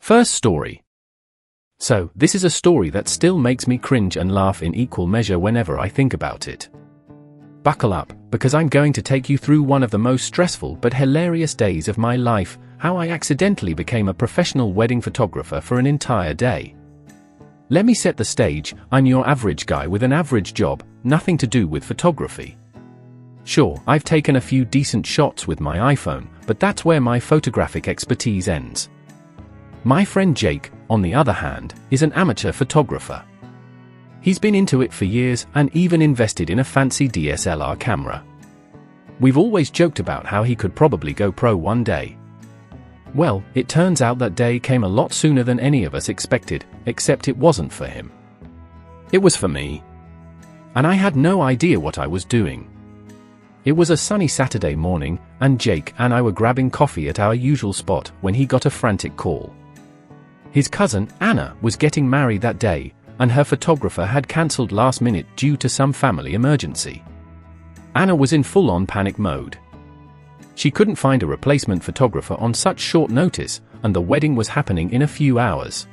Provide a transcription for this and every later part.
First story. So, this is a story that still makes me cringe and laugh in equal measure whenever I think about it. Buckle up, because I'm going to take you through one of the most stressful but hilarious days of my life, how I accidentally became a professional wedding photographer for an entire day. Let me set the stage. I'm your average guy with an average job, nothing to do with photography. Sure, I've taken a few decent shots with my iPhone, but that's where my photographic expertise ends. My friend Jake, on the other hand, is an amateur photographer. He's been into it for years and even invested in a fancy DSLR camera. We've always joked about how he could probably go pro one day. Well, it turns out that day came a lot sooner than any of us expected, except it wasn't for him. It was for me. And I had no idea what I was doing. It was a sunny Saturday morning, and Jake and I were grabbing coffee at our usual spot when he got a frantic call. His cousin, Anna, was getting married that day, and her photographer had cancelled last minute due to some family emergency. Anna was in full-on panic mode. She couldn't find a replacement photographer on such short notice, and the wedding was happening in a few hours.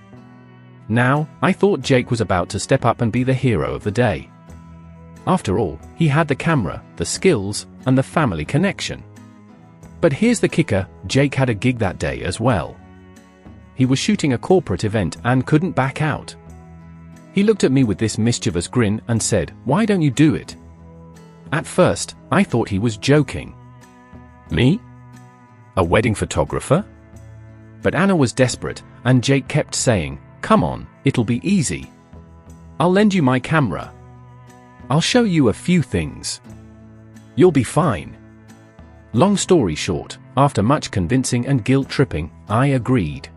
Now, I thought Jake was about to step up and be the hero of the day. After all, he had the camera, the skills, and the family connection. But here's the kicker, Jake had a gig that day as well. He was shooting a corporate event and couldn't back out. He looked at me with this mischievous grin and said, "Why don't you do it?" At first, I thought he was joking. Me? A wedding photographer? But Anna was desperate, and Jake kept saying, "Come on, it'll be easy. I'll lend you my camera. I'll show you a few things. You'll be fine." Long story short, after much convincing and guilt-tripping, I agreed.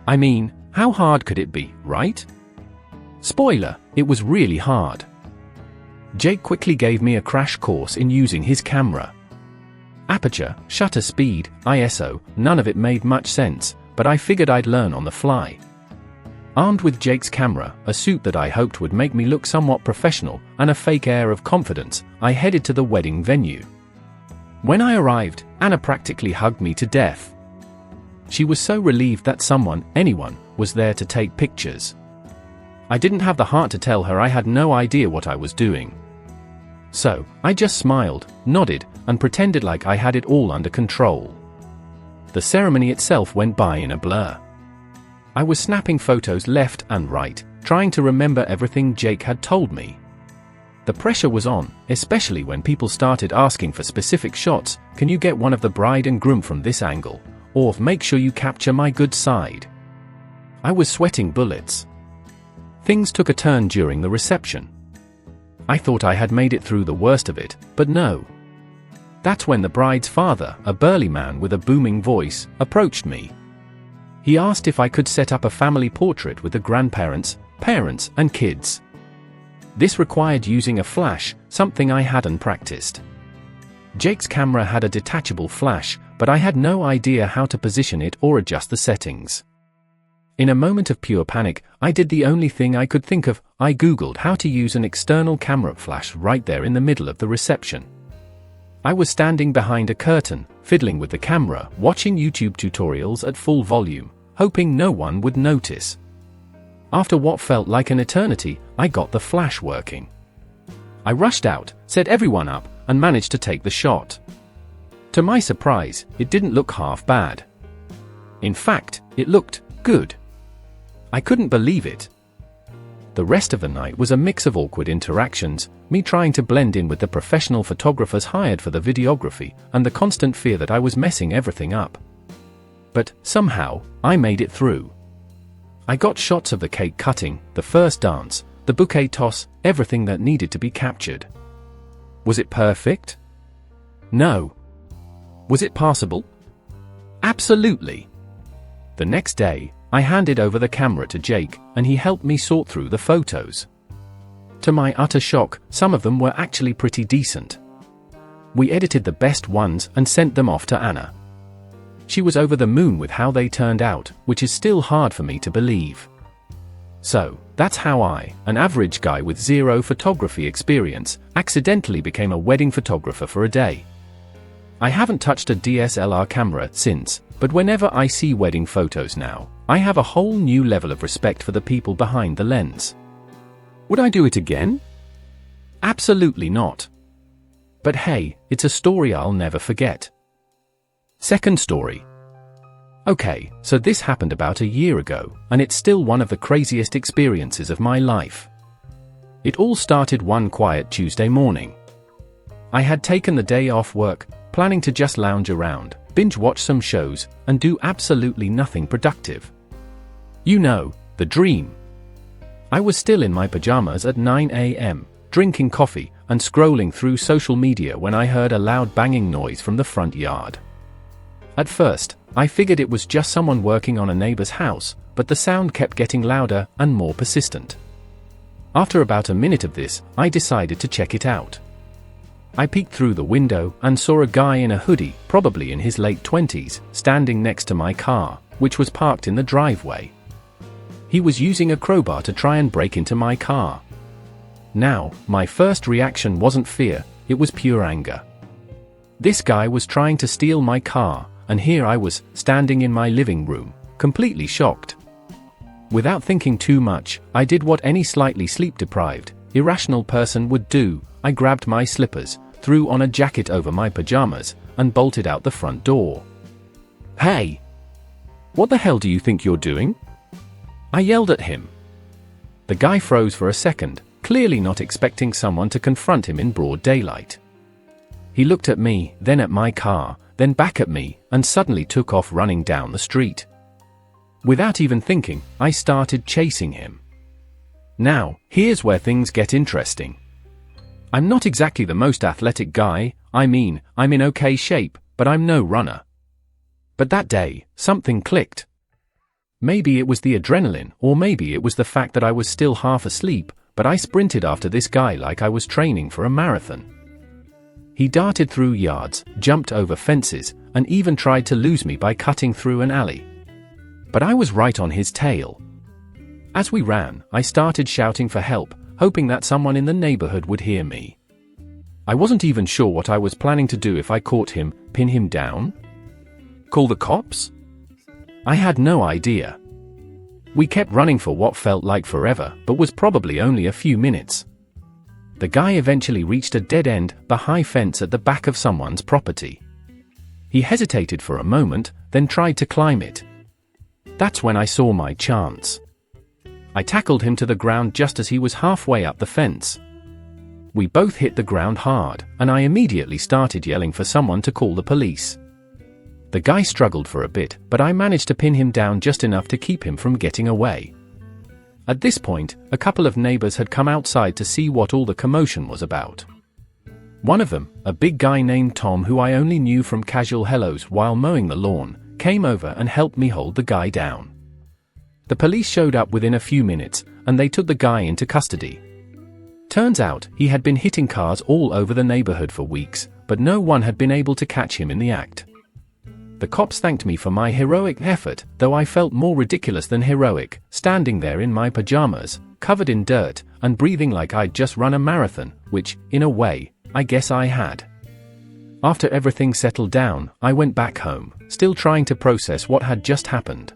I mean, how hard could it be, right? Spoiler, it was really hard. Jake quickly gave me a crash course in using his camera. Aperture, shutter speed, ISO, none of it made much sense, but I figured I'd learn on the fly. Armed with Jake's camera, a suit that I hoped would make me look somewhat professional, and a fake air of confidence, I headed to the wedding venue. When I arrived, Anna practically hugged me to death. She was so relieved that anyone, was there to take pictures. I didn't have the heart to tell her I had no idea what I was doing. So, I just smiled, nodded, and pretended like I had it all under control. The ceremony itself went by in a blur. I was snapping photos left and right, trying to remember everything Jake had told me. The pressure was on, especially when people started asking for specific shots. Can you get one of the bride and groom from this angle? Or make sure you capture my good side. I was sweating bullets. Things took a turn during the reception. I thought I had made it through the worst of it, but no. That's when the bride's father, a burly man with a booming voice, approached me. He asked if I could set up a family portrait with the grandparents, parents, and kids. This required using a flash, something I hadn't practiced. Jake's camera had a detachable flash, but I had no idea how to position it or adjust the settings. In a moment of pure panic, I did the only thing I could think of. I Googled how to use an external camera flash right there in the middle of the reception. I was standing behind a curtain, fiddling with the camera, watching YouTube tutorials at full volume, hoping no one would notice. After what felt like an eternity, I got the flash working. I rushed out, set everyone up, and managed to take the shot. To my surprise, it didn't look half bad. In fact, it looked good. I couldn't believe it. The rest of the night was a mix of awkward interactions, me trying to blend in with the professional photographers hired for the videography, and the constant fear that I was messing everything up. But, somehow, I made it through. I got shots of the cake cutting, the first dance, the bouquet toss, everything that needed to be captured. Was it perfect? No. Was it passable? Absolutely. The next day, I handed over the camera to Jake, and he helped me sort through the photos. To my utter shock, some of them were actually pretty decent. We edited the best ones and sent them off to Anna. She was over the moon with how they turned out, which is still hard for me to believe. So, that's how I, an average guy with zero photography experience, accidentally became a wedding photographer for a day. I haven't touched a DSLR camera since, but whenever I see wedding photos now, I have a whole new level of respect for the people behind the lens. Would I do it again? Absolutely not. But hey, it's a story I'll never forget. Second story. Okay, so this happened about a year ago, and it's still one of the craziest experiences of my life. It all started one quiet Tuesday morning. I had taken the day off work, planning to just lounge around, binge watch some shows, and do absolutely nothing productive. You know, the dream. I was still in my pajamas at 9 a.m., drinking coffee and scrolling through social media when I heard a loud banging noise from the front yard. At first, I figured it was just someone working on a neighbor's house, but the sound kept getting louder and more persistent. After about a minute of this, I decided to check it out. I peeked through the window and saw a guy in a hoodie, probably in his late 20s, standing next to my car, which was parked in the driveway. He was using a crowbar to try and break into my car. Now, my first reaction wasn't fear, it was pure anger. This guy was trying to steal my car, and here I was, standing in my living room, completely shocked. Without thinking too much, I did what any slightly sleep-deprived, irrational person would do. I grabbed my slippers, threw on a jacket over my pajamas, and bolted out the front door. Hey! What the hell do you think you're doing? I yelled at him. The guy froze for a second, clearly not expecting someone to confront him in broad daylight. He looked at me, then at my car, then back at me, and suddenly took off running down the street. Without even thinking, I started chasing him. Now, here's where things get interesting. I'm not exactly the most athletic guy, I mean, I'm in okay shape, but I'm no runner. But that day, something clicked. Maybe it was the adrenaline, or maybe it was the fact that I was still half asleep, but I sprinted after this guy like I was training for a marathon. He darted through yards, jumped over fences, and even tried to lose me by cutting through an alley. But I was right on his tail. As we ran, I started shouting for help, hoping that someone in the neighborhood would hear me. I wasn't even sure what I was planning to do if I caught him, pin him down? Call the cops? I had no idea. We kept running for what felt like forever, but was probably only a few minutes. The guy eventually reached a dead end, the high fence at the back of someone's property. He hesitated for a moment, then tried to climb it. That's when I saw my chance. I tackled him to the ground just as he was halfway up the fence. We both hit the ground hard, and I immediately started yelling for someone to call the police. The guy struggled for a bit, but I managed to pin him down just enough to keep him from getting away. At this point, a couple of neighbors had come outside to see what all the commotion was about. One of them, a big guy named Tom who I only knew from casual hellos while mowing the lawn, came over and helped me hold the guy down. The police showed up within a few minutes, and they took the guy into custody. Turns out, he had been hitting cars all over the neighborhood for weeks, but no one had been able to catch him in the act. The cops thanked me for my heroic effort, though I felt more ridiculous than heroic, standing there in my pajamas, covered in dirt, and breathing like I'd just run a marathon, which, in a way, I guess I had. After everything settled down, I went back home, still trying to process what had just happened.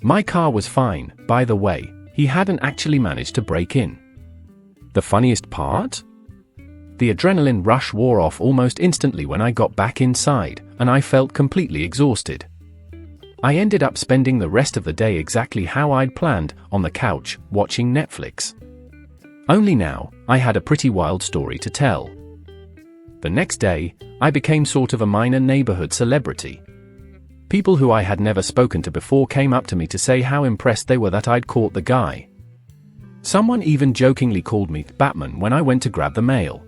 My car was fine, by the way, he hadn't actually managed to break in. The funniest part? The adrenaline rush wore off almost instantly when I got back inside, and I felt completely exhausted. I ended up spending the rest of the day exactly how I'd planned, on the couch, watching Netflix. Only now, I had a pretty wild story to tell. The next day, I became sort of a minor neighborhood celebrity. People who I had never spoken to before came up to me to say how impressed they were that I'd caught the guy. Someone even jokingly called me Batman when I went to grab the mail.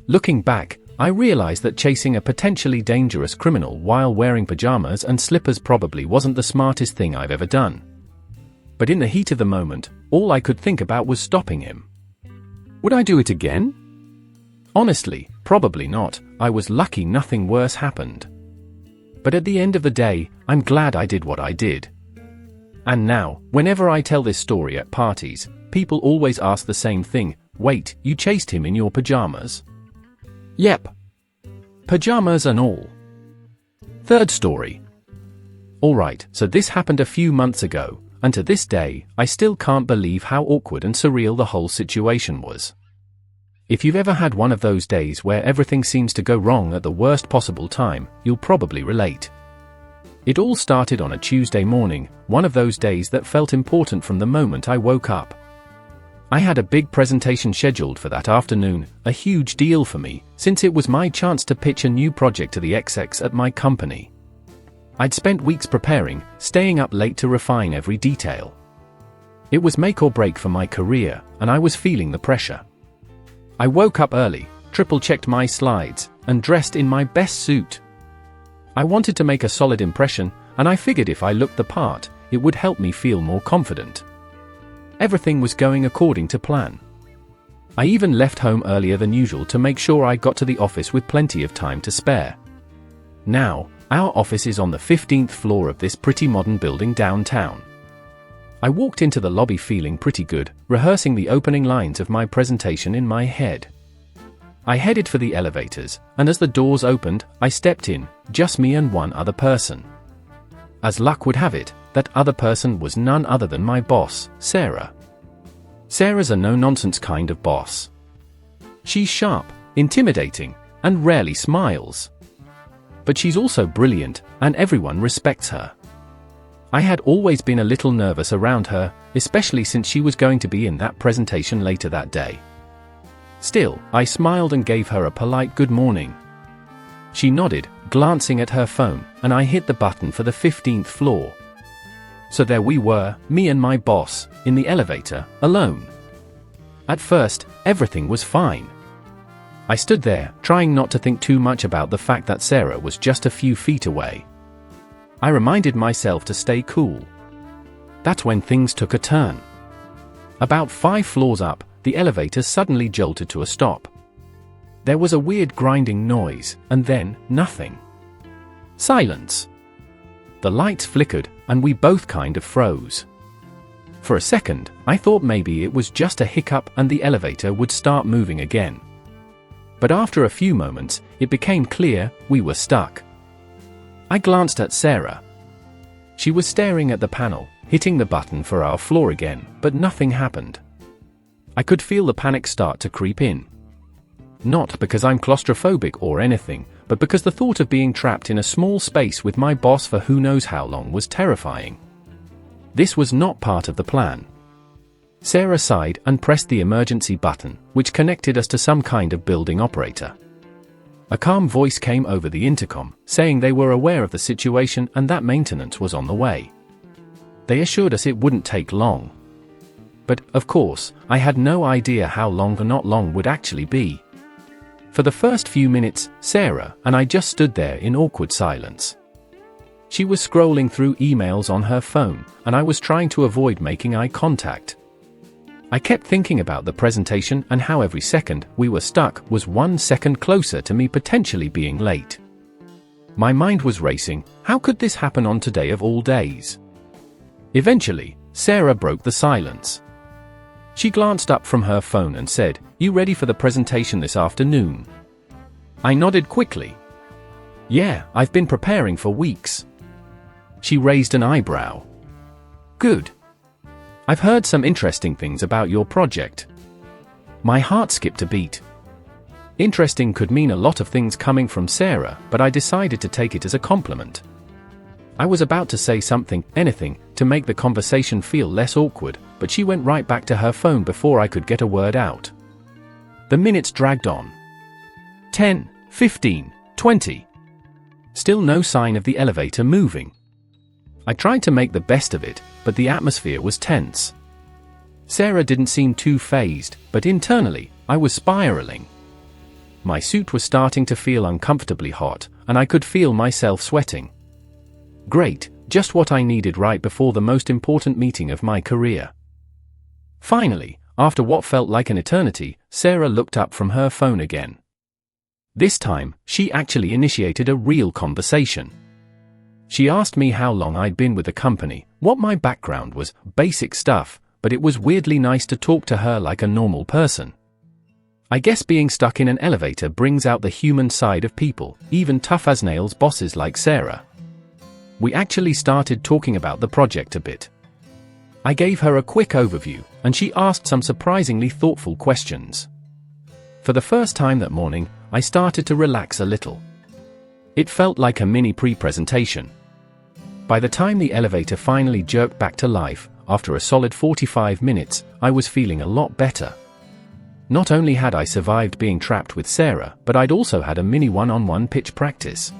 Looking back, I realized that chasing a potentially dangerous criminal while wearing pajamas and slippers probably wasn't the smartest thing I've ever done. But in the heat of the moment, all I could think about was stopping him. Would I do it again? Honestly, probably not. I was lucky nothing worse happened. But at the end of the day, I'm glad I did what I did. And now, whenever I tell this story at parties, people always ask the same thing. Wait, you chased him in your pajamas? Yep. Pajamas and all. Third story. Alright, so this happened a few months ago, and to this day, I still can't believe how awkward and surreal the whole situation was. If you've ever had one of those days where everything seems to go wrong at the worst possible time, you'll probably relate. It all started on a Tuesday morning, one of those days that felt important from the moment I woke up. I had a big presentation scheduled for that afternoon, a huge deal for me, since it was my chance to pitch a new project to the execs at my company. I'd spent weeks preparing, staying up late to refine every detail. It was make or break for my career, and I was feeling the pressure. I woke up early, triple-checked my slides, and dressed in my best suit. I wanted to make a solid impression, and I figured if I looked the part, it would help me feel more confident. Everything was going according to plan. I even left home earlier than usual to make sure I got to the office with plenty of time to spare. Now, our office is on the 15th floor of this pretty modern building downtown. I walked into the lobby feeling pretty good, rehearsing the opening lines of my presentation in my head. I headed for the elevators, and as the doors opened, I stepped in, just me and one other person. As luck would have it, that other person was none other than my boss, Sarah. Sarah's a no-nonsense kind of boss. She's sharp, intimidating, and rarely smiles. But she's also brilliant, and everyone respects her. I had always been a little nervous around her, especially since she was going to be in that presentation later that day. Still, I smiled and gave her a polite good morning. She nodded, glancing at her phone, and I hit the button for the 15th floor. So there we were, me and my boss, in the elevator, alone. At first, everything was fine. I stood there, trying not to think too much about the fact that Sarah was just a few feet away. I reminded myself to stay cool. That's when things took a turn. About 5 floors up, the elevator suddenly jolted to a stop. There was a weird grinding noise, and then, nothing. Silence. The lights flickered, and we both kind of froze. For a second, I thought maybe it was just a hiccup and the elevator would start moving again. But after a few moments, it became clear we were stuck. I glanced at Sarah. She was staring at the panel, hitting the button for our floor again, but nothing happened. I could feel the panic start to creep in. Not because I'm claustrophobic or anything, but because the thought of being trapped in a small space with my boss for who knows how long was terrifying. This was not part of the plan. Sarah sighed and pressed the emergency button, which connected us to some kind of building operator. A calm voice came over the intercom, saying they were aware of the situation and that maintenance was on the way. They assured us it wouldn't take long. But, of course, I had no idea how long or not long would actually be. For the first few minutes, Sarah and I just stood there in awkward silence. She was scrolling through emails on her phone, and I was trying to avoid making eye contact. I kept thinking about the presentation and how every second we were stuck was 1 second closer to me potentially being late. My mind was racing. How could this happen on today of all days? Eventually, Sarah broke the silence. She glanced up from her phone and said, "You ready for the presentation this afternoon?" I nodded quickly. "Yeah, I've been preparing for weeks." She raised an eyebrow. "Good. I've heard some interesting things about your project." My heart skipped a beat. Interesting could mean a lot of things coming from Sarah, but I decided to take it as a compliment. I was about to say something, anything, to make the conversation feel less awkward, but she went right back to her phone before I could get a word out. The minutes dragged on. 10, 15, 20. Still no sign of the elevator moving. I tried to make the best of it, but the atmosphere was tense. Sarah didn't seem too fazed, but internally, I was spiraling. My suit was starting to feel uncomfortably hot, and I could feel myself sweating. Great, just what I needed right before the most important meeting of my career. Finally, after what felt like an eternity, Sarah looked up from her phone again. This time, she actually initiated a real conversation. She asked me how long I'd been with the company, what my background was, basic stuff, but it was weirdly nice to talk to her like a normal person. I guess being stuck in an elevator brings out the human side of people, even tough-as-nails bosses like Sarah. We actually started talking about the project a bit. I gave her a quick overview, and she asked some surprisingly thoughtful questions. For the first time that morning, I started to relax a little. It felt like a mini pre-presentation. By the time the elevator finally jerked back to life, after a solid 45 minutes, I was feeling a lot better. Not only had I survived being trapped with Sarah, but I'd also had a mini one-on-one pitch practice.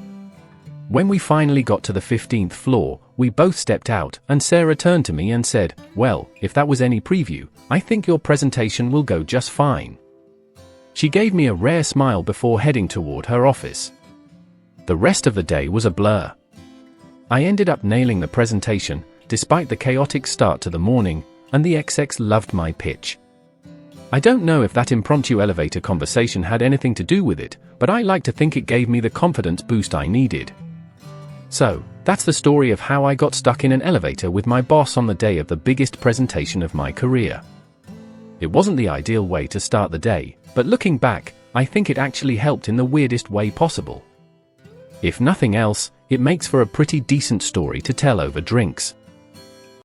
When we finally got to the 15th floor, we both stepped out, and Sarah turned to me and said, "Well, if that was any preview, I think your presentation will go just fine." She gave me a rare smile before heading toward her office. The rest of the day was a blur. I ended up nailing the presentation, despite the chaotic start to the morning, and the execs loved my pitch. I don't know if that impromptu elevator conversation had anything to do with it, but I like to think it gave me the confidence boost I needed. So, that's the story of how I got stuck in an elevator with my boss on the day of the biggest presentation of my career. It wasn't the ideal way to start the day, but looking back, I think it actually helped in the weirdest way possible. If nothing else, it makes for a pretty decent story to tell over drinks.